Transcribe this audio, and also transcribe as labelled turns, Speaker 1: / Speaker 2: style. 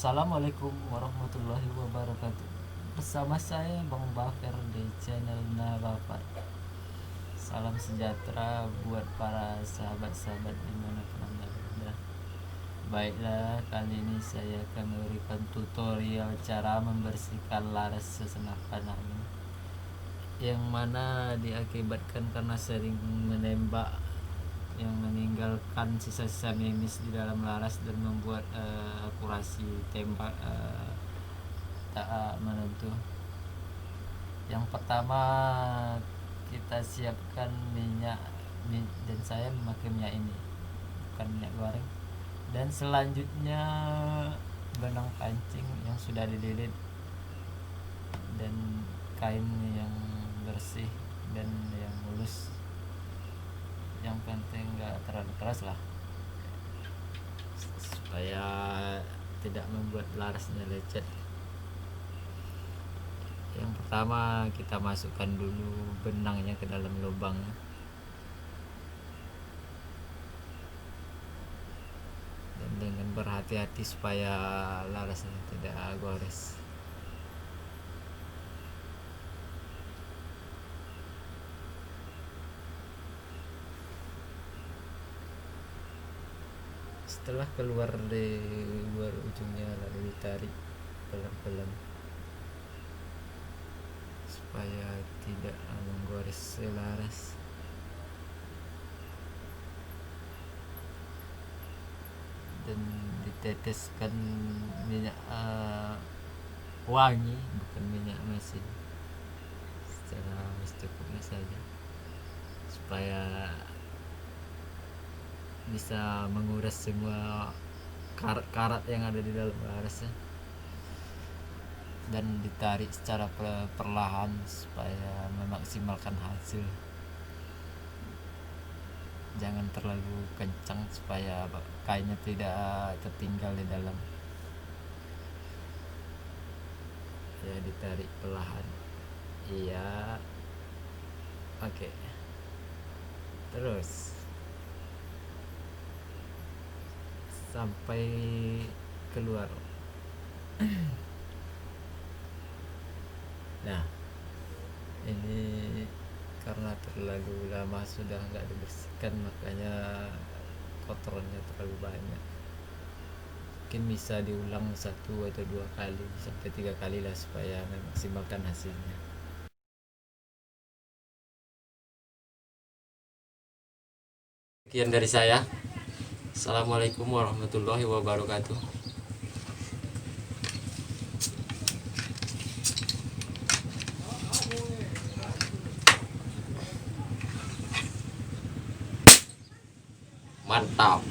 Speaker 1: Assalamualaikum warahmatullahi wabarakatuh. Bersama saya Bang Bafer di channel Nabafar. Salam sejahtera buat para sahabat-sahabat dimanapun Anda berada. Baiklah, kali ini saya akan memberikan tutorial cara membersihkan laras sesenapan angin yang mana diakibatkan karena sering menembak, yang meninggalkan sisa-sisa memis di dalam laras dan membuat akurasi tembak tak menentu. Yang pertama, kita siapkan minyak, dan saya memakai minyak ini, bukan minyak goreng. Dan selanjutnya benang pancing yang sudah dililit dan kain yang bersih dan yang mulus, yang penting nggak terlalu keras lah, supaya tidak membuat larasnya lecet. Yang pertama, kita masukkan dulu benangnya ke dalam lubang, dan dengan berhati-hati supaya larasnya tidak gores. Setelah keluar dari luar ujungnya, lalu ditarik pelan-pelan supaya tidak menggores laras. Dan diteteskan minyak wangi, bukan minyak mesin, secara secukupnya saja supaya bisa menguras semua karat-karat yang ada di dalam larasnya, dan ditarik secara perlahan supaya memaksimalkan hasil. Jangan terlalu kencang supaya kainnya tidak tertinggal di dalam. Ya, ditarik perlahan. Iya, oke. Terus sampai keluar. Nah, ini karena terlalu lama sudah nggak dibersihkan, makanya kotorannya terlalu banyak. Mungkin bisa diulang 1 atau 2 kali sampai 3 kali lah supaya memaksimalkan hasilnya. Sekian dari saya. Assalamualaikum warahmatullahi wabarakatuh. Mantap.